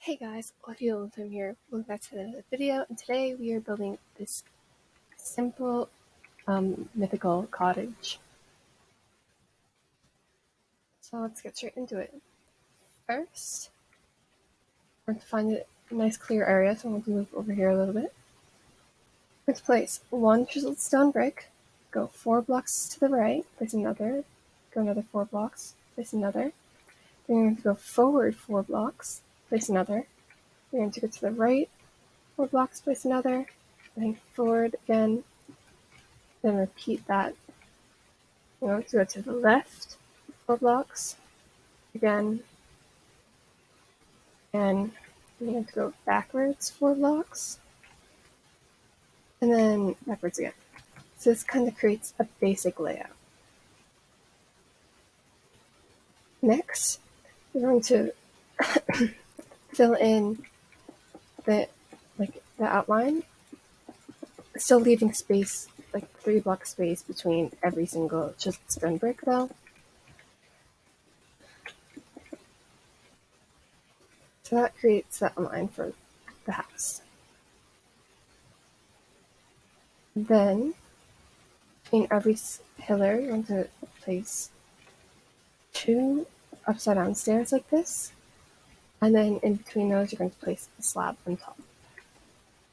Hey guys, Olivia Tim here. Welcome back to another video, and today we are building this simple mythical cottage. So let's get straight into it. First, we're going to find a nice clear area, so I'm going to move over here a little bit. We're going to place one chiseled stone brick, go 4 blocks to the right, place another, go another 4 blocks, place another. Then you're going to go forward 4 blocks, place another. You're going to go to the right 4 blocks, place another, then forward again, then repeat that. You're going to go to the left 4 blocks, again, and you're going to go backwards 4 blocks, and then backwards again. So this kind of creates a basic layout. Next, you're going to fill in the outline, still leaving space, like 3 block space between every single chiseled stone brick though. So that creates that line for the house. Then, between every pillar, you're going to place 2 upside down stairs like this, and then in between those you're going to place a slab on top.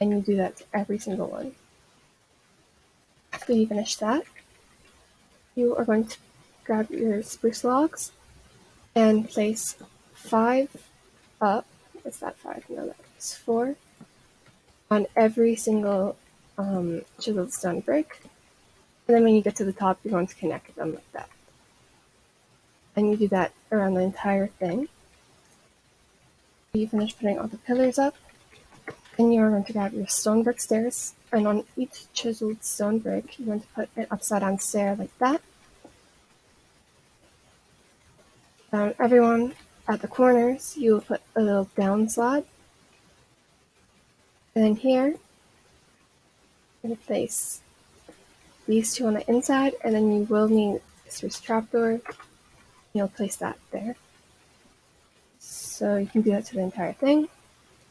And you do that to every single one. After you finish that, you are going to grab your spruce logs and place 5 up. Is that 5? No, that's 4. On every single chiseled stone brick. And then when you get to the top, you're going to connect them like that. And you do that around the entire thing. You finish putting all the pillars up, then you're going to grab your stone brick stairs, and on each chiseled stone brick, you're going to put an upside down stair like that. Down everyone at the corners, you will put a little down slab. And then here, you're going to place these 2 on the inside, and then you will need this trapdoor. You'll place that there. So you can do that to the entire thing.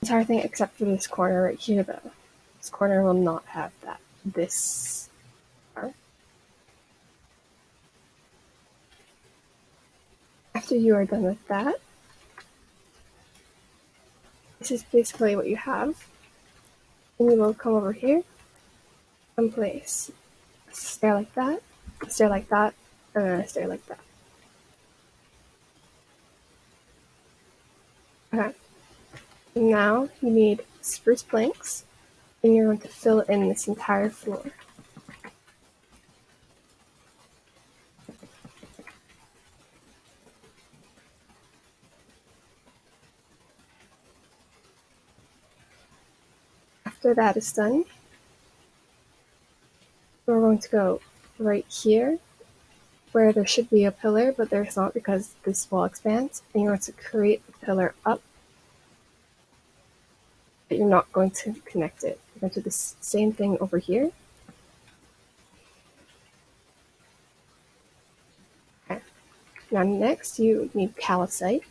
Except for this corner right here though. This corner will not have that. This part. After you are done with that, this is basically what you have. And you will come over here and place a stair like that, a stair like that, and then a stair like that. Okay. Now you need spruce planks, and you're going to fill in this entire floor. After that is done, we're going to go right here where there should be a pillar, but there's not because this wall expands, and you're going to create the pillar up, but you're not going to connect it. You're going to do the same thing over here. Okay. Now next you need calcite,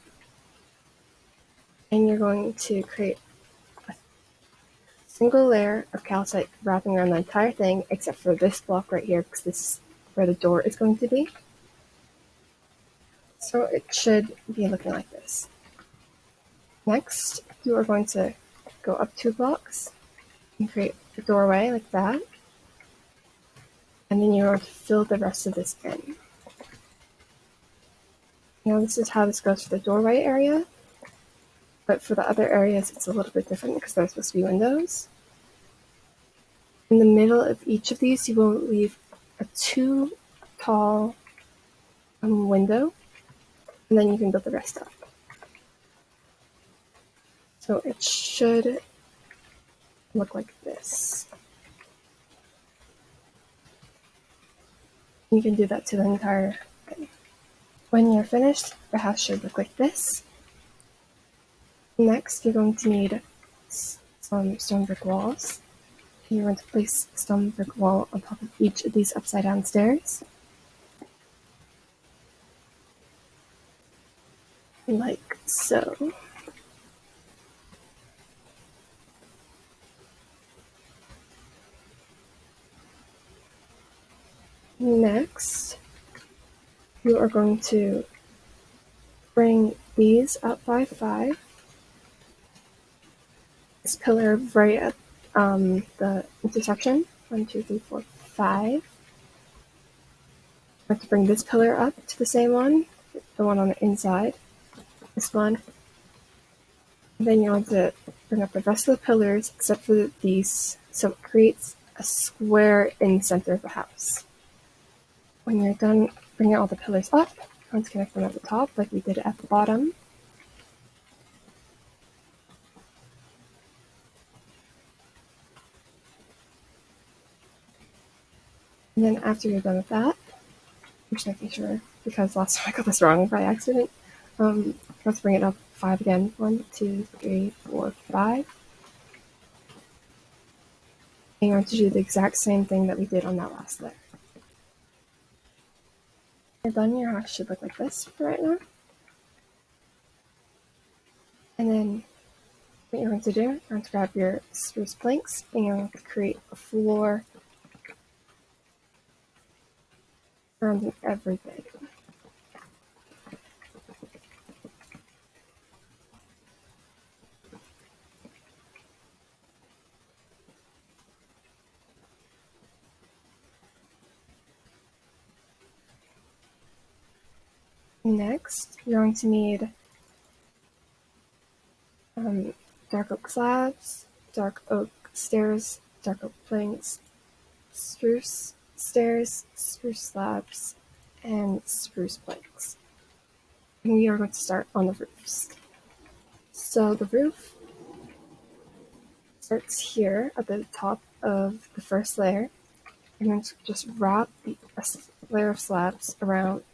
and you're going to create a single layer of calcite wrapping around the entire thing, except for this block right here, because this is where the door is going to be. So it should be looking like this. Next, you are going to go up 2 blocks and create a doorway like that. And then you're going to fill the rest of this in. Now this is how this goes for the doorway area. But for the other areas, it's a little bit different because they're supposed to be windows. In the middle of each of these, you will leave a 2 tall window, and then you can build the rest up. So it should look like this. You can do that to the entire thing. When you're finished, the house should look like this. Next, you're going to need some stone brick walls. You're going to place a stone brick wall on top of each of these upside down stairs. Like so. Next, you are going to bring these up by 5. This pillar right at the intersection. 1, 2, 3, 4, 5. You have to bring this pillar up to the same one, the one on the inside. This one. And then you're going to bring up the rest of the pillars except for these, so it creates a square in the center of the house. When you're done bringing all the pillars up, you're going to connect them at the top like we did at the bottom. And then after you're done with that, I'm just making sure, because last time I got this wrong by accident, let's bring it up 5 again. 1, 2, 3, 4, 5. And you're going to do the exact same thing that we did on that last layer. When you're done, your house should look like this for right now. And then what you're going to do, you're going to grab your spruce planks and you're going to create a floor surrounding everything. Next, you're going to need dark oak slabs, dark oak stairs, dark oak planks, spruce stairs, spruce slabs, and spruce planks. And we are going to start on the roofs. So the roof starts here at the top of the first layer. You're going to just wrap a layer of slabs around.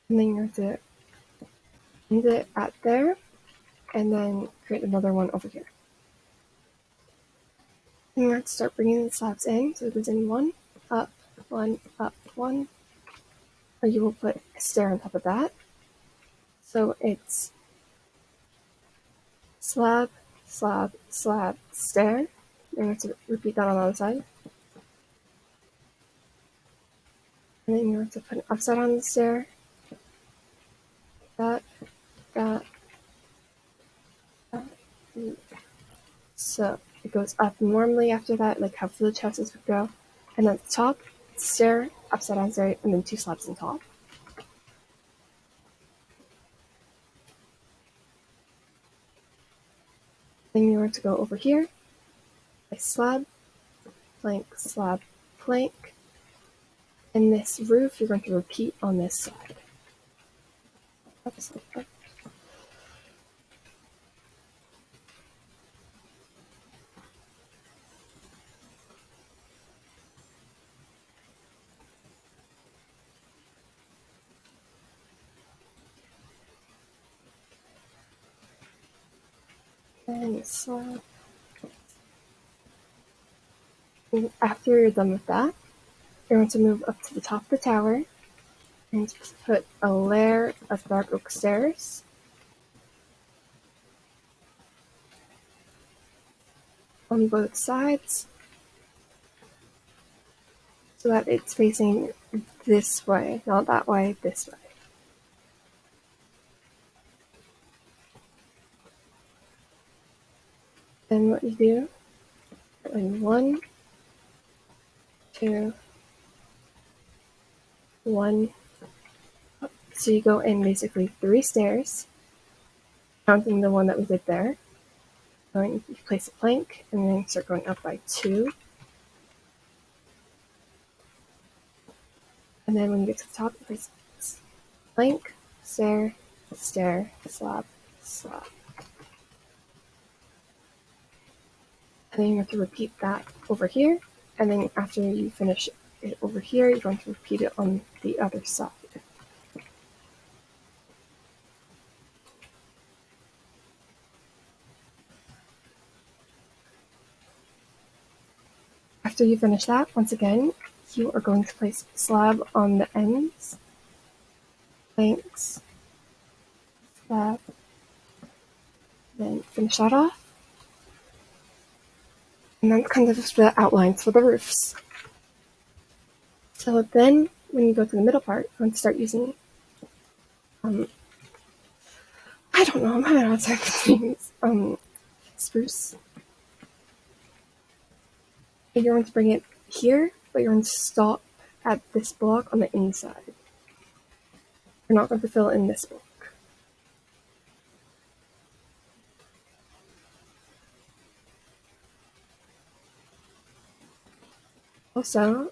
And then you're going to end it at there, and then create another one over here. And you're going to start bringing the slabs in, so it goes in 1, up, 1, up, 1. Or you will put a stair on top of that. So it's slab, slab, slab, stair. You're going to repeat that on the other side. And then you're going to put an upside on the stair. That. So it goes up normally after that, like how village houses would go. And then at the top, stair, upside down stair, and then 2 slabs on top. Then you're going to go over here, a slab, plank, slab, plank. And this roof, you're going to repeat on this side. And slab. And after you're done with that, you're going to move up to the top of the tower and put a layer of dark oak stairs. On both sides, so that it's facing this way, not that way, this way. Then what you do, in 1, 2, 1. So you go in basically 3 stairs, counting the one that we did there. You place a plank, and then start going up by 2. And then when you get to the top, you place plank, stair, stair, slab, slab. And then you have to repeat that over here. And then after you finish it over here, you're going to repeat it on the other side. After you finish that, once again, you are going to place slab on the ends, planks, slab, then finish that off. And that's kind of just the outlines for the roofs. So then, when you go to the middle part, you want to start using, I don't know, I'm having a hard time things. Spruce. And you're going to bring it here, but you're going to stop at this block on the inside. You're not going to fill in this block. Also,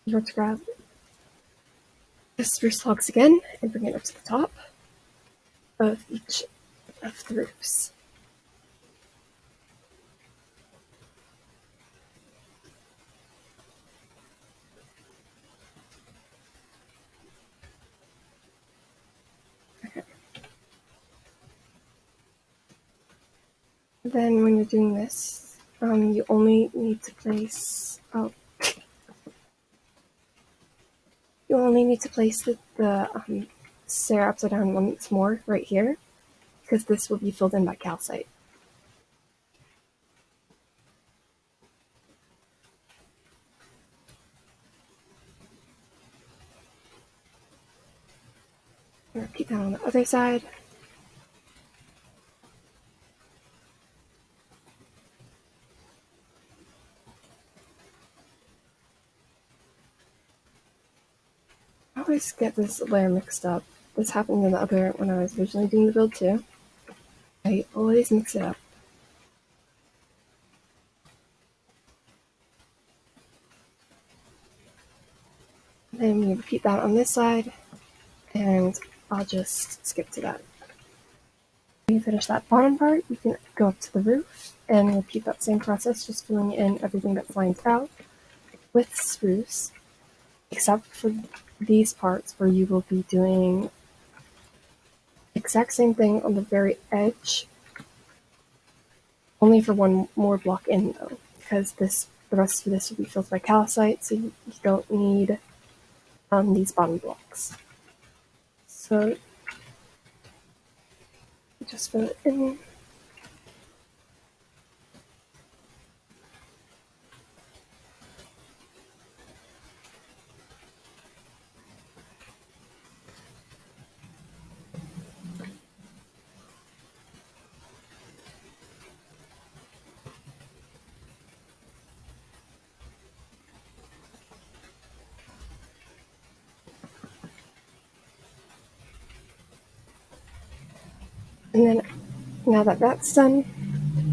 you're going to grab the spruce logs again and bring it up to the top of each of the roofs. Okay. Then when you're doing this, you only need to place, you only need to place the stair upside down once more right here, because this will be filled in by calcite. Repeat that on the other side. I always get this layer mixed up. This happened in the other when I was originally doing the build too. I always mix it up. Then we repeat that on this side, and I'll just skip to that. When you finish that bottom part, you can go up to the roof and repeat that same process, just filling in everything that lines out with spruce, except for these parts where you will be doing exact same thing on the very edge, only for one more block in though, because the rest of this will be filled by calcite, so you don't need these bottom blocks. So just fill it in. And then now that that's done,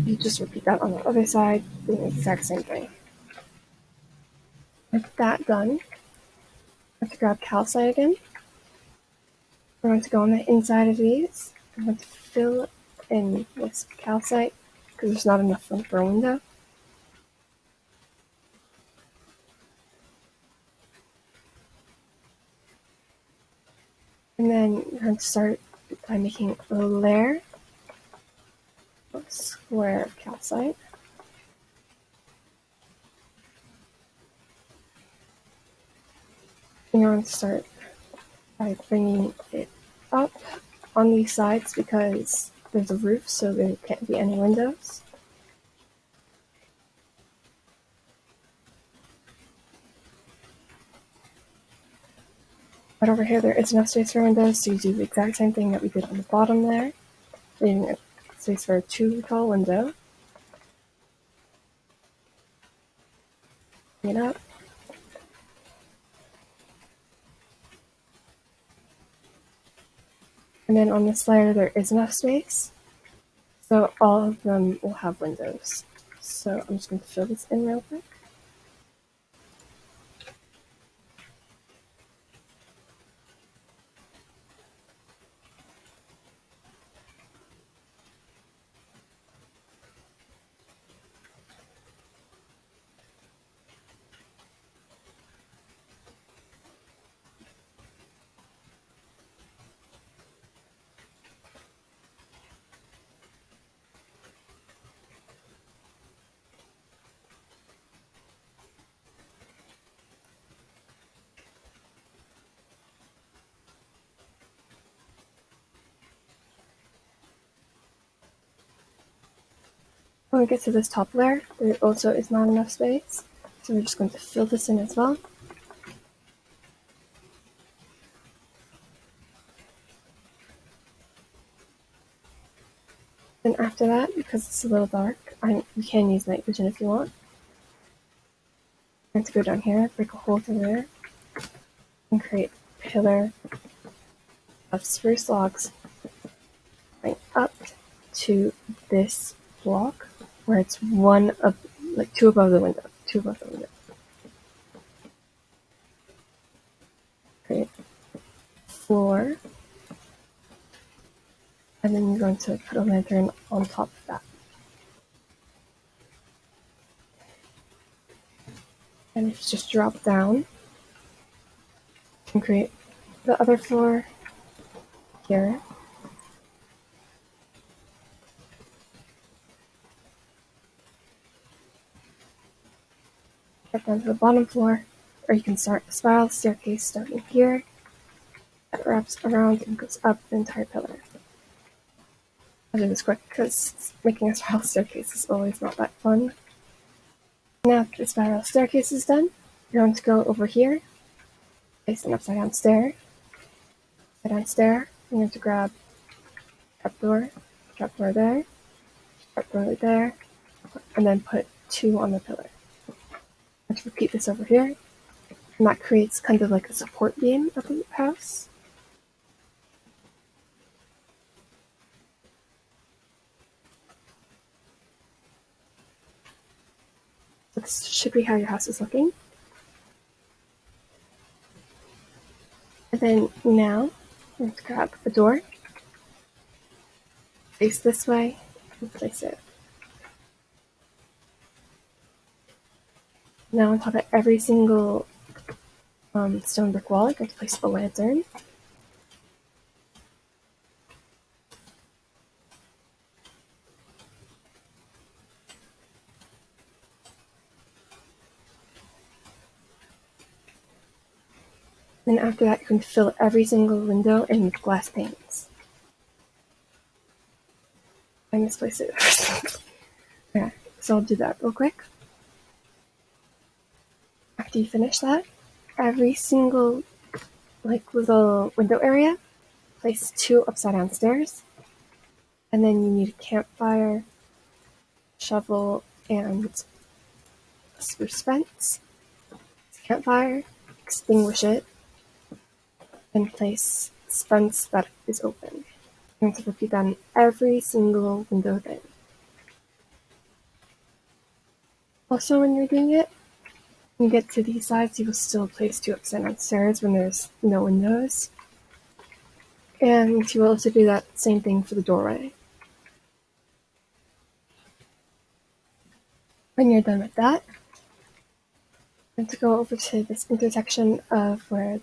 you just repeat that on the other side, doing the exact same thing. With that done, I have to grab calcite again. We're going to go on the inside of these. I'm going to fill in with calcite because there's not enough room for a window. And then you're going to start by making a layer, a square of calcite. And you're going to start by bringing it up on these sides because there's a roof, so there can't be any windows. But over here there is enough space for windows, so you do the exact same thing that we did on the bottom there, leaving a space for a 2-tall window. Bring it up. And then on this layer there is enough space, so all of them will have windows. So I'm just going to fill this in real quick. When we get to this top layer, there also is not enough space, so we're just going to fill this in as well. Then after that, because it's a little dark, you can use night vision if you want. I'm going to go down here, break a hole through there, and create a pillar of spruce logs right up to this block where it's two above the window. Create floor, and then you're going to put a lantern on top of that. And if you just drop down, you can create the other floor here. Get down to the bottom floor, or you can start a spiral staircase starting here that wraps around and goes up the entire pillar. I'll do this quick because making a spiral staircase is always not that fun. Now that the spiral staircase is done, you're going to go over here, place an upside down stair. You're going to grab trapdoor there, trapdoor there, and then put 2 on the pillar. Let's repeat this over here, and that creates kind of like a support beam of the house. So this should be how your house is looking. And then now, I'm going to grab a door, face this way, and place it. Now on top of every single stone brick wall, I'm going to place a lantern. Then after that, you can fill every single window in with glass panes. I misplaced it. Okay, so I'll do that real quick. After you finish that, every single little window area, place 2 upside down stairs, and then you need a campfire, shovel, and a spruce fence. Campfire, extinguish it, and place fence that is open. I'm going to repeat that in every single window thing. Also, when you're doing it, when you get to these sides, you will still place 2 upside down stairs when there's no windows. And you will also do that same thing for the doorway. When you're done with that, I'm going to go over to this intersection of where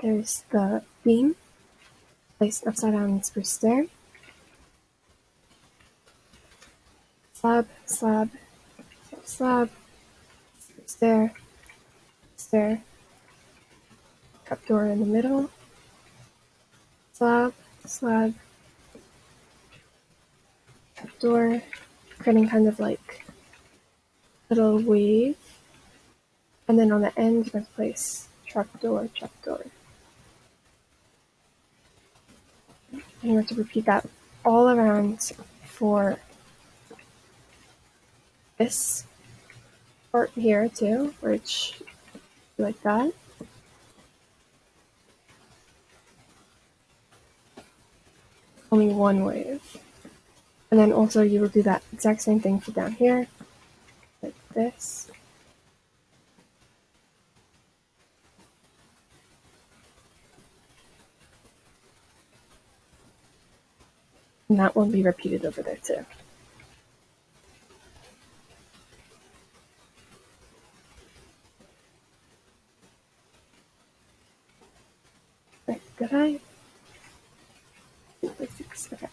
there's the beam. Place an upside down spruce stair. Slab, slab, slab, stair, stair, trapdoor in the middle, slab, slab, trapdoor, creating kind of like little wave, and then on the end you're going to place trapdoor, trapdoor. And you're going to repeat that all around for this part here too, which like that. Only one wave. And then also you will do that exact same thing for down here, like this. And that will be repeated over there too. Right, did I? Okay.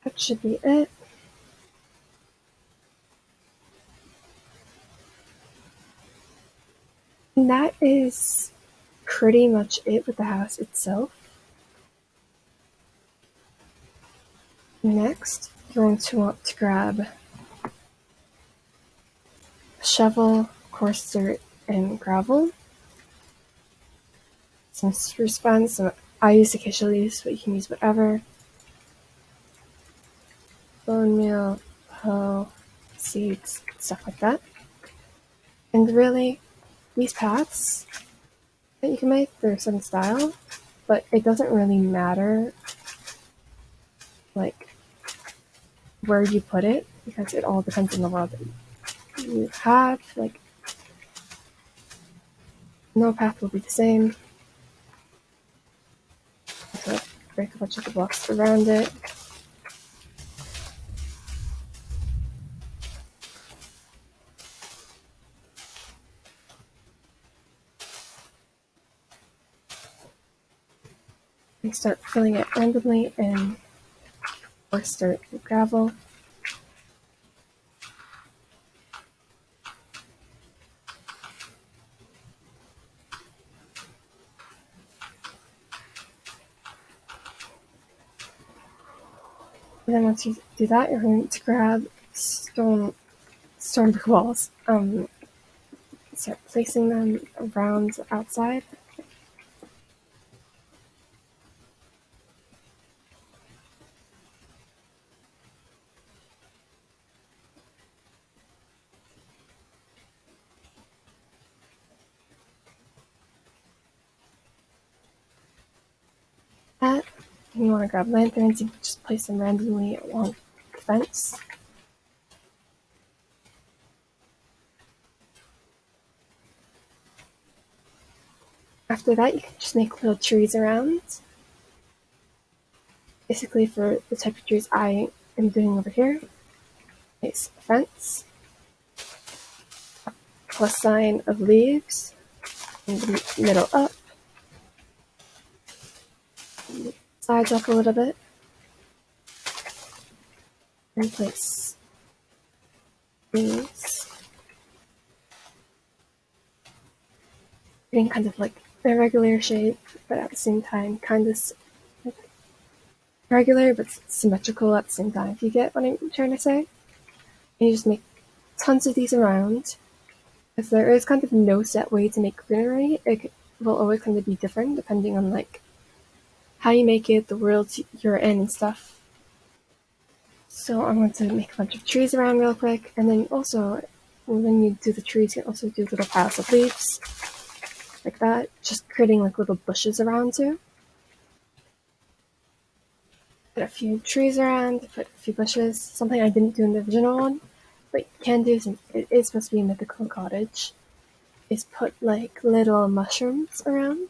that should be it. And that is pretty much it with the house itself. Next, you're going to want to grab a shovel, coarse dirt, and gravel. Some spruce fence, I use acacia leaves, but you can use whatever. Bone meal, hoe, seeds, stuff like that. And really, these paths that you can make, they're a certain style, but it doesn't really matter like where you put it, because it all depends on the world that you have. Like, no path will be the same. So break a bunch of the blocks around it. And start filling it randomly in coarse dirt and gravel. And then once you do that, you're going to grab stone brick walls. Start placing them around the outside. That, and you want to grab lanterns, you can just place them randomly along the fence. After that, you can just make little trees around. Basically, for the type of trees I am doing over here, place a fence, a plus sign of leaves, in the middle up, sides up a little bit, and place leaves. Getting kind of like a regular shape, but at the same time, kind of regular but symmetrical at the same time, if you get what I'm trying to say. And you just make tons of these around. If there is kind of no set way to make greenery, it will always kind of be different depending on like how you make it, the world you're in and stuff. So I'm going to make a bunch of trees around real quick, and then also when you do the trees, you can also do little piles of leaves like that, just creating like little bushes around too. Put a few trees around, put a few bushes, something I didn't do in the original one, but you can do since it is supposed to be a mythical cottage, is put like little mushrooms around,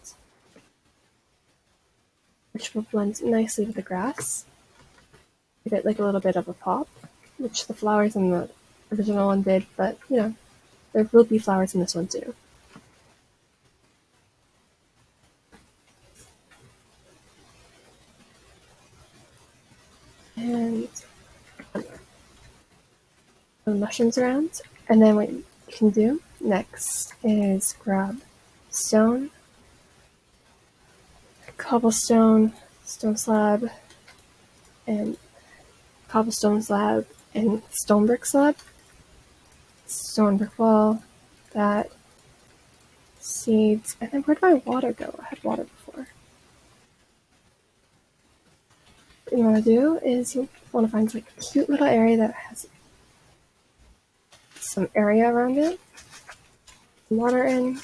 which will blend nicely with the grass. Give it like a little bit of a pop, which the flowers in the original one did, but you know, there will be flowers in this one too. And the mushrooms around, and then what you can do next is grab stone, cobblestone, stone slab, and cobblestone slab, and stone brick slab, stone brick wall, that, seeds, and then where'd my water go? I had water before. What you want to do is you want to find like a cute little area that has some area around it, water in,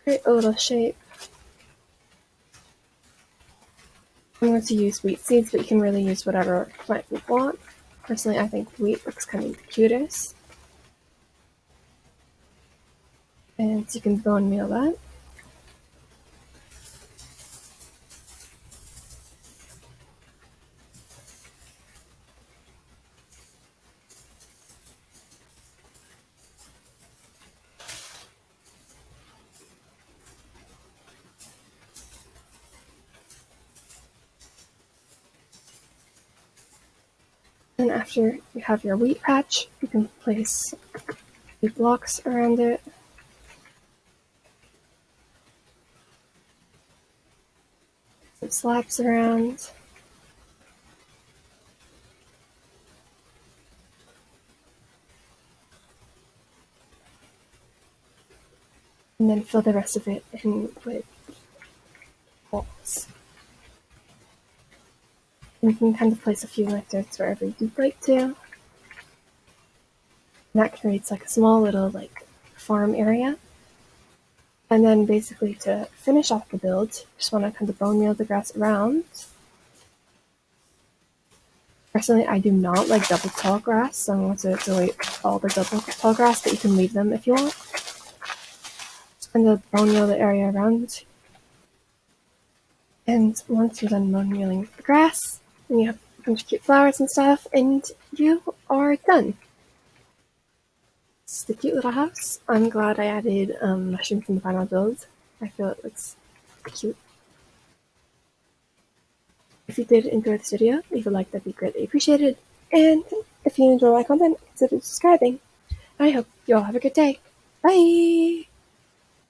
create a little shape. I'm going to use wheat seeds, but you can really use whatever plant you want. Personally, I think wheat looks kind of the cutest. And so you can bone meal that. And after you have your wheat patch, you can place wheat blocks around it. Some slabs around. And then fill the rest of it in with holes. And you can kind of place a few lanterns wherever you'd like to. And that creates like a small little like farm area. And then basically to finish off the build, just want to kind of bone meal the grass around. Personally, I do not like double tall grass, so I'm going to delete all the double tall grass, but you can leave them if you want. And then bone meal the area around. And once you're done bone mealing the grass, then you have a bunch of cute flowers and stuff, and you are done. It's the cute little house. I'm glad I added mushrooms in the final build. I feel it looks cute. If you did enjoy this video, leave a like, that'd be greatly appreciated. And if you enjoy my content, consider subscribing. I hope you all have a good day. Bye!